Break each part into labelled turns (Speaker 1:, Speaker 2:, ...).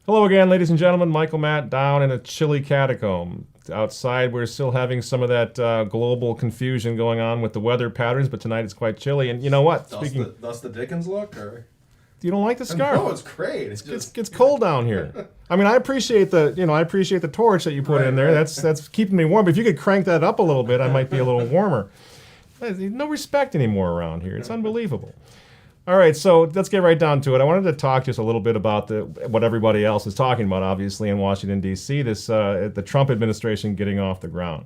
Speaker 1: Hello again, ladies and gentlemen. Michael Matt down in a chilly catacomb. Outside, we're still having some of that global confusion going on with the weather patterns, but tonight it's quite chilly. And you know what?
Speaker 2: That's the Dickens look, or
Speaker 1: you don't like the scarf?
Speaker 2: No, it's great.
Speaker 1: It's cold down here. I mean, I appreciate the torch that you put in there. That's keeping me warm. But if you could crank that up a little bit, I might be a little warmer. There's no respect anymore around here. It's unbelievable. All right, so let's get right down to it. I wanted to talk just a little bit about what everybody else is talking about, obviously, in Washington, D.C., the Trump administration getting off the ground.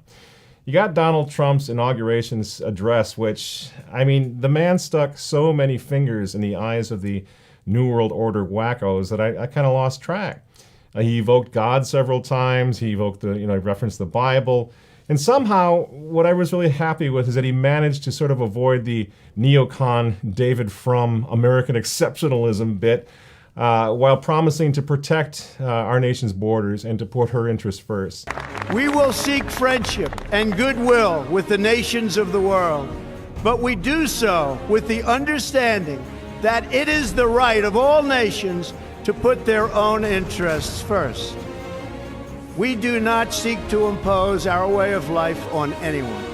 Speaker 1: You got Donald Trump's inauguration address, which, I mean, the man stuck so many fingers in the eyes of the New World Order wackos that I kind of lost track. He evoked God several times. He evoked referenced the Bible. And somehow, what I was really happy with is that he managed to sort of avoid the neocon David Frum American exceptionalism bit while promising to protect our nation's borders and to put her interests first.
Speaker 3: We will seek friendship and goodwill with the nations of the world, but we do so with the understanding that it is the right of all nations to put their own interests first. We do not seek to impose our way of life on anyone.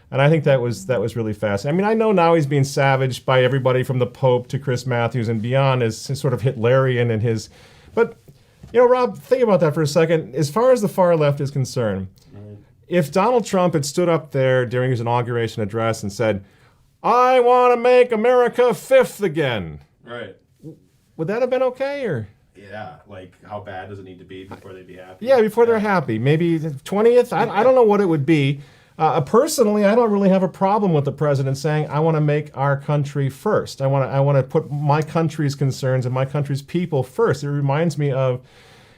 Speaker 1: And I think that was really fascinating. I mean, I know now he's being savaged by everybody from the Pope to Chris Matthews and beyond as sort of Hitlerian in his... But, Rob, think about that for a second. As far as the far left is concerned, if Donald Trump had stood up there during his inauguration address and said, "I want to make America fifth again,"
Speaker 2: right?
Speaker 1: Would that have been okay, or...
Speaker 2: Yeah, like how bad does it need to be before they'd be happy?
Speaker 1: Yeah, before they're happy. Maybe the 20th? I don't know what it would be. Personally, I don't really have a problem with the president saying, "I want to make our country first. I want to put my country's concerns and my country's people first." It reminds me of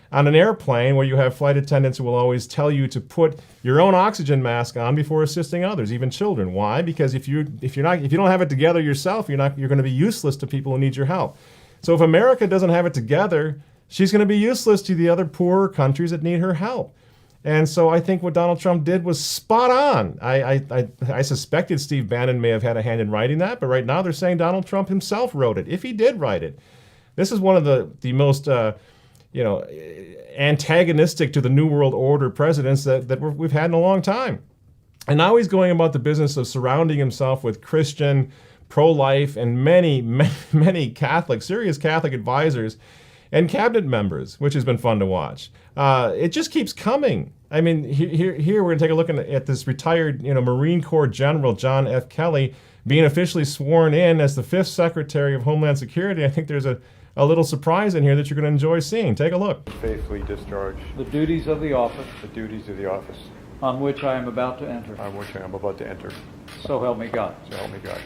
Speaker 1: on an airplane where you have flight attendants who will always tell you to put your own oxygen mask on before assisting others, even children. Why? Because if you don't have it together yourself, you're going to be useless to people who need your help. So if America doesn't have it together, she's going to be useless to the other poorer countries that need her help. And so I think what Donald Trump did was spot on. I suspected Steve Bannon may have had a hand in writing that, but right now they're saying Donald Trump himself wrote it, if he did write it. This is one of the most antagonistic to the New World Order presidents that we've had in a long time. And now he's going about the business of surrounding himself with Christian, pro-life, and many, many Catholic, serious Catholic advisors and cabinet members, which has been fun to watch. It just keeps coming. I mean, here we're going to take a look at this retired, Marine Corps General John F. Kelly being officially sworn in as the 5th Secretary of Homeland Security. I think there's a little surprise in here that you're going to enjoy seeing. Take a look.
Speaker 4: Faithfully discharge
Speaker 5: the duties of the office
Speaker 4: on which I am about to enter.
Speaker 5: So help me God.
Speaker 4: So help me God.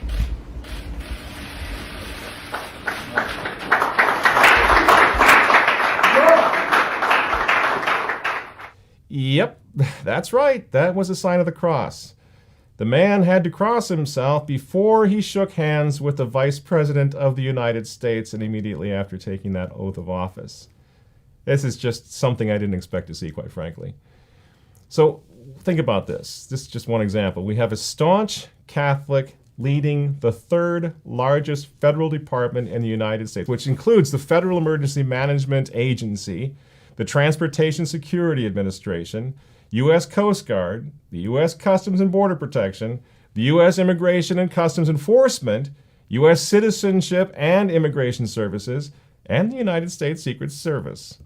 Speaker 1: Yep, that's right. That was a sign of the cross. The man had to cross himself before he shook hands with the Vice President of the United States and immediately after taking that oath of office. This is just something I didn't expect to see, quite frankly. So think about this. This is just one example. We have a staunch Catholic leading the 3rd largest federal department in the United States, which includes the Federal Emergency Management Agency, the Transportation Security Administration, U.S. Coast Guard, the U.S. Customs and Border Protection, the U.S. Immigration and Customs Enforcement, U.S. Citizenship and Immigration Services, and the United States Secret Service.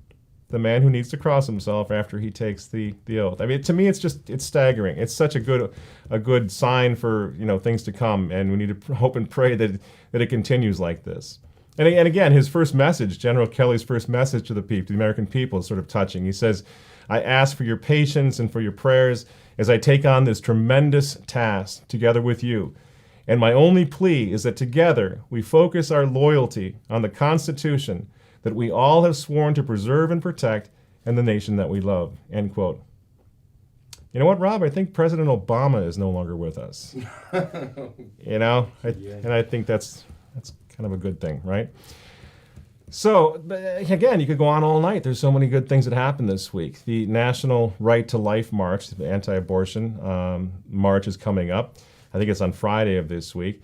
Speaker 1: The man who needs to cross himself after he takes the oath. I mean, to me, it's staggering. It's such a good sign for things to come, and we need to hope and pray that it continues like this. And again, his first message, General Kelly's first message to the American people, is sort of touching. He says, "I ask for your patience and for your prayers as I take on this tremendous task together with you. And my only plea is that together we focus our loyalty on the Constitution that we all have sworn to preserve and protect and the nation that we love." End quote. You know what, Rob? I think President Obama is no longer with us. And I think that's kind of a good thing, right? So, again, you could go on all night. There's so many good things that happened this week. The National Right to Life March, the anti-abortion march is coming up. I think it's on Friday of this week.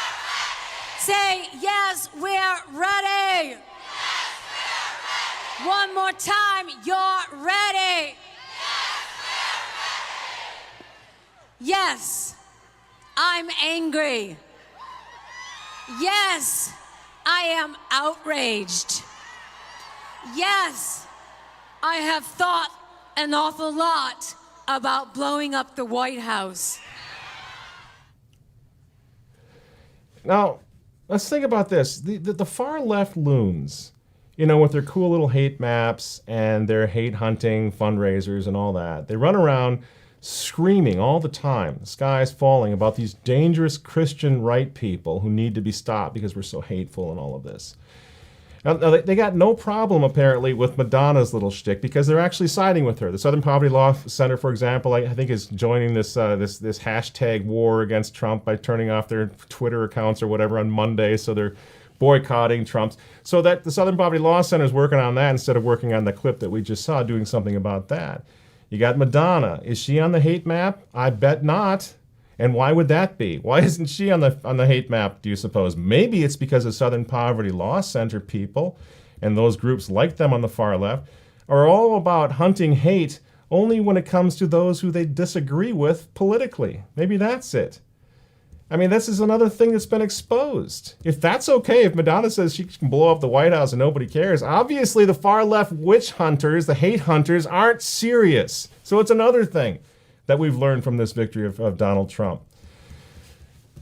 Speaker 6: Say, yes, we're ready. One more time, you're ready. Yes, I'm angry. Yes, I am outraged. Yes, I have thought an awful lot about blowing up the White House.
Speaker 1: Now, let's think about this. The far left loons, you know, with their cool little hate maps and their hate hunting fundraisers and all that, they run around screaming all the time, the sky is falling, about these dangerous Christian right people who need to be stopped because we're so hateful and all of this. Now, they got no problem, apparently, with Madonna's little shtick because they're actually siding with her. The Southern Poverty Law Center, for example, I think is joining this hashtag war against Trump by turning off their Twitter accounts or whatever on Monday, so they're boycotting Trump's. So that the Southern Poverty Law Center is working on that instead of working on the clip that we just saw, doing something about that. You got Madonna. Is she on the hate map? I bet not. And why would that be? Why isn't she on the hate map, do you suppose? Maybe it's because the Southern Poverty Law Center people and those groups like them on the far left are all about hunting hate only when it comes to those who they disagree with politically. Maybe that's it. I mean, this is another thing that's been exposed. If that's okay, if Madonna says she can blow up the White House and nobody cares, obviously the far left witch hunters, the hate hunters, aren't serious. So it's another thing that we've learned from this victory of Donald Trump.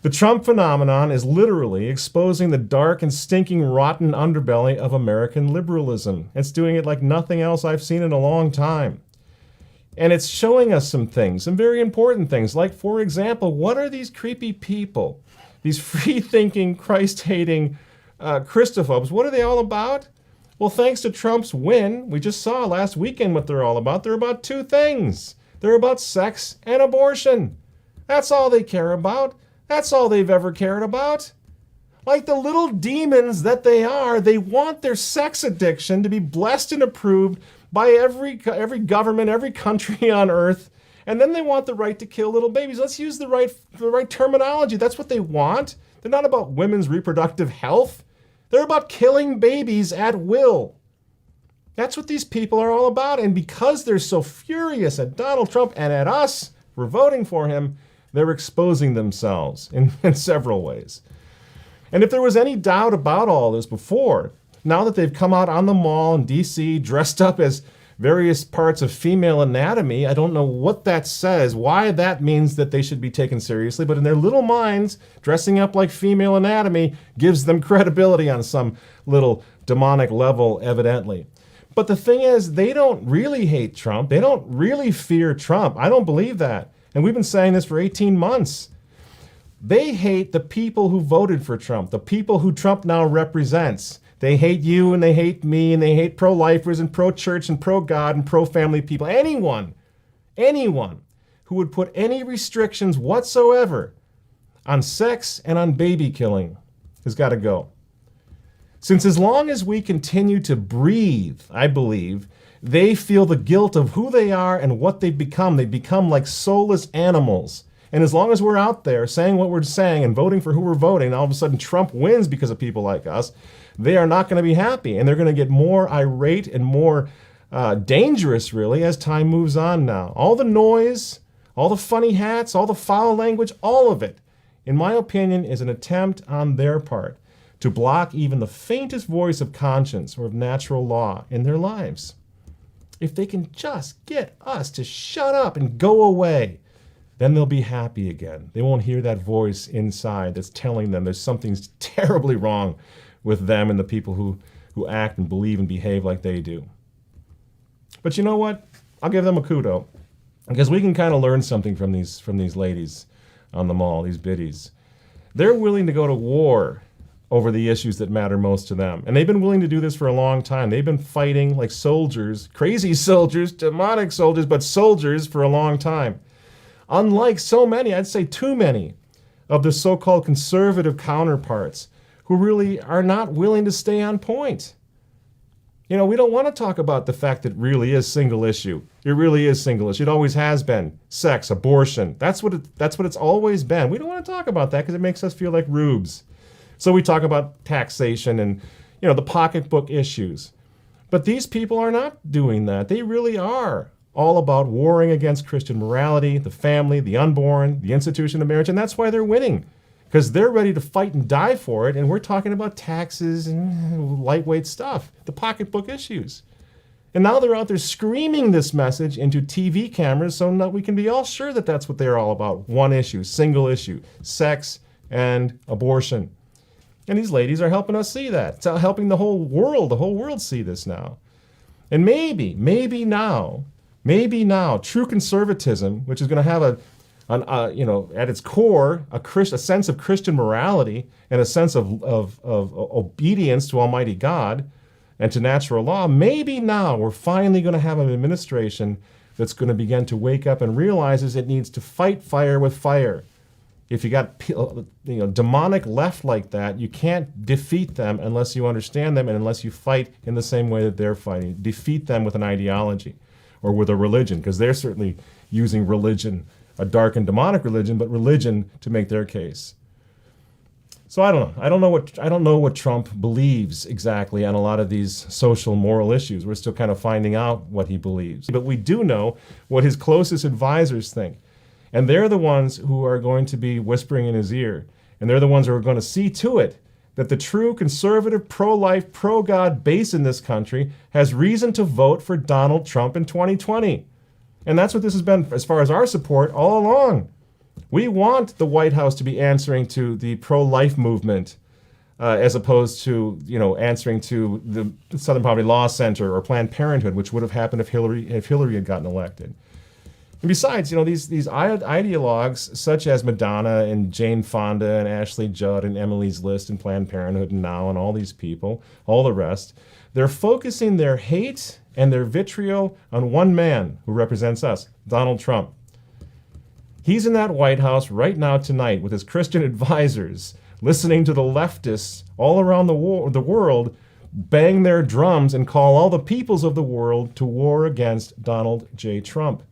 Speaker 1: The Trump phenomenon is literally exposing the dark and stinking rotten underbelly of American liberalism. It's doing it like nothing else I've seen in a long time. And it's showing us some things, some very important things, like, for example, what are these creepy people, these free-thinking, Christ-hating Christophobes, what are they all about? Well, thanks to Trump's win, we just saw last weekend what they're all about. They're about two things. They're about sex and abortion. That's all they care about. That's all they've ever cared about. Like the little demons that they are, they want their sex addiction to be blessed and approved by every government, every country on earth, and then they want the right to kill little babies. Let's use the right terminology. That's what they want. They're not about women's reproductive health. They're about killing babies at will. That's what these people are all about. And because they're so furious at Donald Trump and at us for voting for him, they're exposing themselves in several ways. And if there was any doubt about all this before, now that they've come out on the mall in D.C. dressed up as various parts of female anatomy, I don't know what that says, why that means that they should be taken seriously, but in their little minds, dressing up like female anatomy gives them credibility on some little demonic level, evidently. But the thing is, they don't really hate Trump. They don't really fear Trump. I don't believe that. And we've been saying this for 18 months. They hate the people who voted for Trump, the people who Trump now represents. They hate you and they hate me and they hate pro-lifers and pro-church and pro-God and pro-family people. Anyone who would put any restrictions whatsoever on sex and on baby killing has got to go. Since as long as we continue to breathe, I believe, they feel the guilt of who they are and what they've become. They become like soulless animals. And as long as we're out there saying what we're saying and voting for who we're voting, and all of a sudden Trump wins because of people like us, they are not going to be happy. And they're going to get more irate and more dangerous, really, as time moves on now. All the noise, all the funny hats, all the foul language, all of it, in my opinion, is an attempt on their part to block even the faintest voice of conscience or of natural law in their lives. If they can just get us to shut up and go away, then they'll be happy again. They won't hear that voice inside that's telling them there's something terribly wrong with them and the people who act and believe and behave like they do. But you know what? I'll give them a kudo, because we can kind of learn something from these ladies on the mall, these biddies. They're willing to go to war over the issues that matter most to them. And they've been willing to do this for a long time. They've been fighting like soldiers, crazy soldiers, demonic soldiers, but soldiers for a long time. Unlike so many, I'd say too many, of the so-called conservative counterparts who really are not willing to stay on point. You know, we don't want to talk about the fact that it really is single issue. It really is single issue. It always has been. Sex, abortion. That's what it's always been. We don't want to talk about that because it makes us feel like rubes. So we talk about taxation and, the pocketbook issues. But these people are not doing that. They really are all about warring against Christian morality, the family, the unborn, the institution of marriage, and that's why they're winning. Because they're ready to fight and die for it, and we're talking about taxes and lightweight stuff, the pocketbook issues. And now they're out there screaming this message into TV cameras so that we can be all sure that that's what they're all about. One issue, single issue, sex and abortion. And these ladies are helping us see that. It's helping the whole world see this now. And maybe now, true conservatism, which is going to have at its core, a sense of Christian morality and a sense of obedience to Almighty God and to natural law, maybe now we're finally going to have an administration that's going to begin to wake up and realizes it needs to fight fire with fire. If you got demonic left like that, you can't defeat them unless you understand them and unless you fight in the same way that they're fighting. Defeat them with an ideology or with a religion, because they're certainly using religion, a dark and demonic religion, but religion to make their case. So I don't know. I don't know what Trump believes exactly on a lot of these social moral issues. We're still kind of finding out what he believes. But we do know what his closest advisors think. And they're the ones who are going to be whispering in his ear. And they're the ones who are going to see to it that the true conservative, pro-life, pro-God base in this country has reason to vote for Donald Trump in 2020. And that's what this has been as far as our support all along. We want the White House to be answering to the pro-life movement as opposed to, answering to the Southern Poverty Law Center or Planned Parenthood, which would have happened if Hillary had gotten elected. And besides, these ideologues such as Madonna and Jane Fonda and Ashley Judd and Emily's List and Planned Parenthood and Now and all these people, all the rest, they're focusing their hate and their vitriol on one man who represents us, Donald Trump. He's in that White House right now tonight with his Christian advisors, listening to the leftists all around the world bang their drums and call all the peoples of the world to war against Donald J. Trump.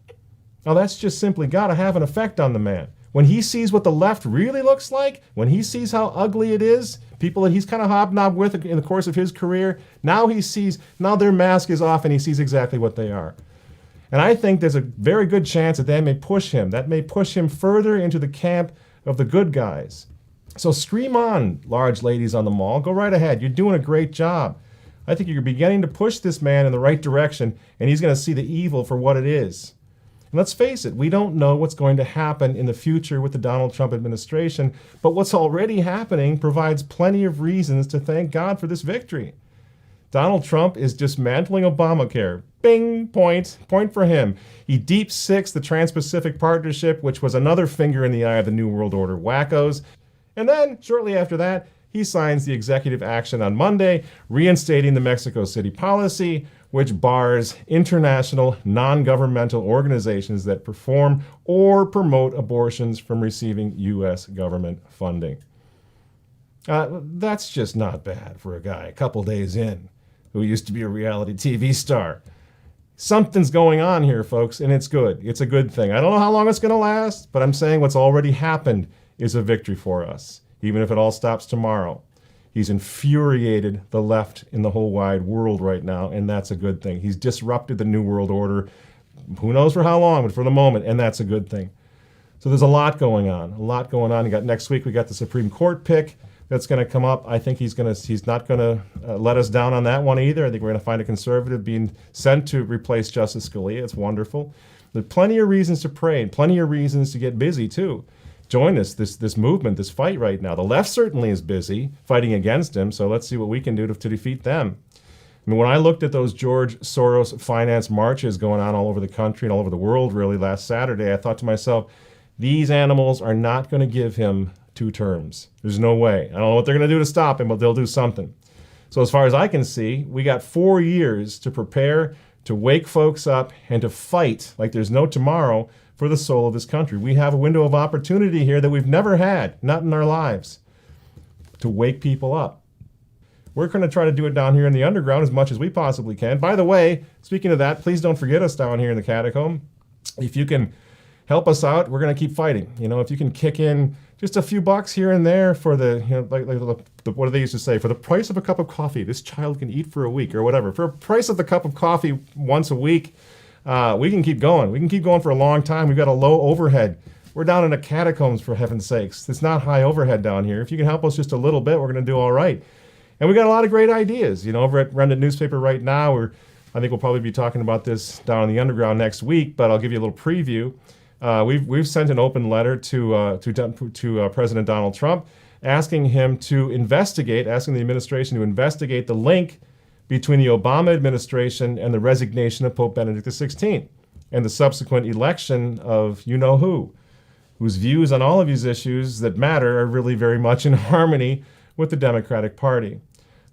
Speaker 1: Now that's just simply got to have an effect on the man. When he sees what the left really looks like, when he sees how ugly it is, people that he's kind of hobnobbed with in the course of his career, now their mask is off and he sees exactly what they are. And I think there's a very good chance that may push him. That may push him further into the camp of the good guys. So scream on, large ladies on the mall. Go right ahead. You're doing a great job. I think you're beginning to push this man in the right direction, and he's going to see the evil for what it is. And let's face it, we don't know what's going to happen in the future with the Donald Trump administration, but what's already happening provides plenty of reasons to thank God for this victory. Donald Trump is dismantling Obamacare. Bing, point for him. He deep sixed the Trans-Pacific Partnership, which was another finger in the eye of the New World Order wackos. And then, shortly after that, he signs the executive action on Monday, reinstating the Mexico City policy, which bars international non-governmental organizations that perform or promote abortions from receiving U.S. government funding. That's just not bad for a guy a couple days in who used to be a reality TV star. Something's going on here, folks, and it's good. It's a good thing. I don't know how long it's going to last, but I'm saying what's already happened is a victory for us, even if it all stops tomorrow. He's infuriated the left in the whole wide world right now, and that's a good thing. He's disrupted the New World Order. Who knows for how long, but for the moment, and that's a good thing. So there's a lot going on. Next week, we got the Supreme Court pick that's going to come up. I think he's not going to let us down on that one either. I think we're going to find a conservative being sent to replace Justice Scalia. It's wonderful. There's plenty of reasons to pray and plenty of reasons to get busy too. Join this movement, this fight right now. The left certainly is busy fighting against him, so let's see what we can do to defeat them. I mean, when I looked at those George Soros finance marches going on all over the country and all over the world really last Saturday, I thought to myself, these animals are not going to give him 2 terms. There's no way. I don't know what they're going to do to stop him, but they'll do something. So as far as I can see, we got 4 years to prepare, to wake folks up, and to fight like there's no tomorrow for the soul of this country. We have a window of opportunity here that we've never had, not in our lives, to wake people up. We're going to try to do it down here in the underground as much as we possibly can. By the way, speaking of that, please don't forget us down here in the Catacomb. If you can help us out. We're going to keep fighting. If you can kick in just a few bucks here and there for the, what do they used to say? For the price of a cup of coffee, this child can eat for a week or whatever. For the price of the cup of coffee once a week, we can keep going. We can keep going for a long time. We've got a low overhead. We're down in the Catacombs, for heaven's sakes. It's not high overhead down here. If you can help us just a little bit, we're going to do all right. And we got a lot of great ideas. Over at Remnant Newspaper right now, I think we'll probably be talking about this down in the underground next week, but I'll give you a little preview. We've sent an open letter to President Donald Trump asking him to investigate, asking the administration to investigate the link between the Obama administration and the resignation of Pope Benedict XVI and the subsequent election of you-know-who, whose views on all of these issues that matter are really very much in harmony with the Democratic Party.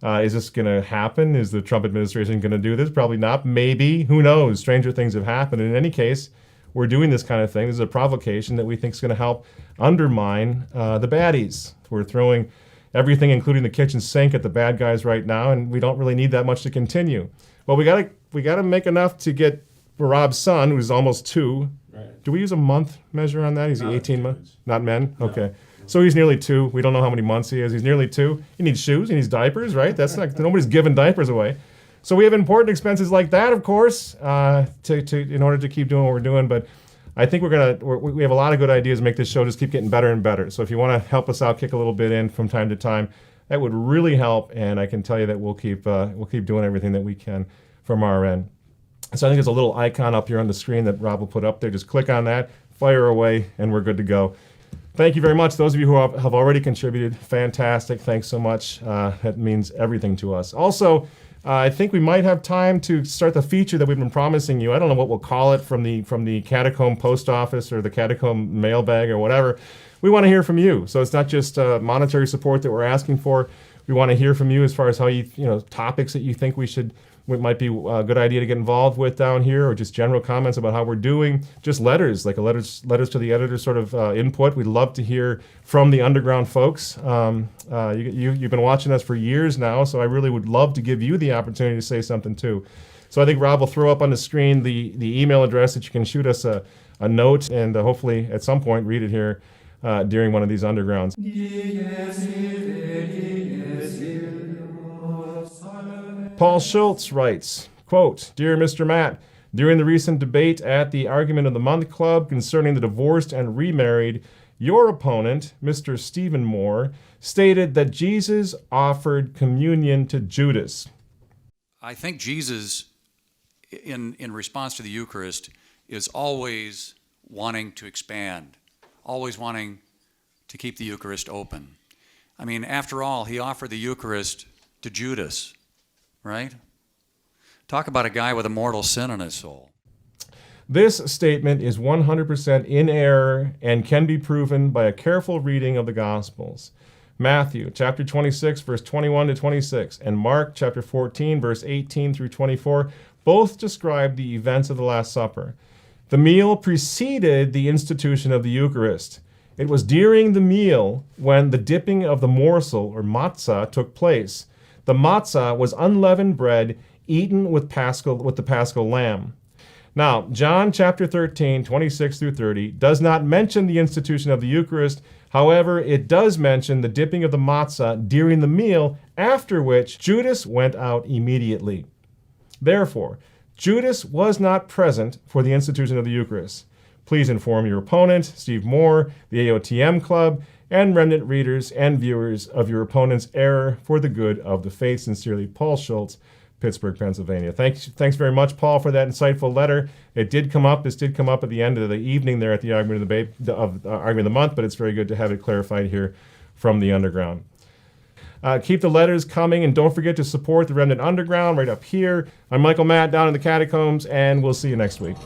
Speaker 1: Is this going to happen? Is the Trump administration going to do this? Probably not. Maybe. Who knows? Stranger things have happened. In any case, we're doing this kind of thing. This is a provocation that we think is going to help undermine the baddies. We're throwing everything, including the kitchen sink, at the bad guys right now, and we don't really need that much to continue. Well, we got to make enough to get Rob's son, who's almost 2. Right. Do we use a month measure on that? He's 18 months? Not men? No. Okay. So he's nearly 2. We don't know how many months he is. He's nearly 2. He needs shoes. He needs diapers, right? That's not, nobody's giving diapers away. So we have important expenses like that, of course, in order to keep doing what we're doing. But I think we have a lot of good ideas to make this show just keep getting better and better. So if you want to help us out, kick a little bit in from time to time, that would really help. And I can tell you that we'll keep doing everything that we can from our end. So I think there's a little icon up here on the screen that Rob will put up there. Just click on that, fire away, and we're good to go. Thank you very much. Those of you who have already contributed, fantastic. Thanks so much. That means everything to us. Also, I think we might have time to start the feature that we've been promising you. I don't know what we'll call it, from the Catacomb post office or the Catacomb mailbag or whatever. We want to hear from you. So it's not just monetary support that we're asking for. We want to hear from you as far as how topics that you think it might be a good idea to get involved with down here, or just general comments about how we're doing. Just letters, like letters to the editor sort of input. We'd love to hear from the underground folks. You've been watching us for years now, so I really would love to give you the opportunity to say something too. So I think Rob will throw up on the screen the email address that you can shoot us a note, and hopefully at some point read it here during one of these undergrounds. Paul Schultz writes, quote, "Dear Mr. Matt, during the recent debate at the Argument of the Month Club concerning the divorced and remarried, your opponent, Mr. Stephen Moore, stated that Jesus offered communion to Judas."
Speaker 7: I think Jesus, in response to the Eucharist, is always wanting to expand, always wanting to keep the Eucharist open. I mean, after all, he offered the Eucharist to Judas. Right? Talk about a guy with a mortal sin in his soul.
Speaker 1: This statement is 100% in error and can be proven by a careful reading of the Gospels. Matthew chapter 26, verse 21 to 26, and Mark chapter 14, verse 18 through 24, both describe the events of the Last Supper. The meal preceded the institution of the Eucharist. It was during the meal when the dipping of the morsel, or matzah, took place. The matzah was unleavened bread eaten with the Paschal lamb. Now, John chapter 13, 26 through 30 does not mention the institution of the Eucharist. However, it does mention the dipping of the matzah during the meal, after which Judas went out immediately. Therefore, Judas was not present for the institution of the Eucharist. Please inform your opponent, Steve Moore, the AOTM Club, and Remnant readers and viewers of your opponent's error for the good of the faith. Sincerely, Paul Schultz, Pittsburgh, Pennsylvania. Thanks very much, Paul, for that insightful letter. This did come up at the end of the evening there at the Argument of the Month, but it's very good to have it clarified here from the Underground. Keep the letters coming, and don't forget to support the Remnant Underground right up here. I'm Michael Matt down in the Catacombs, and we'll see you next week.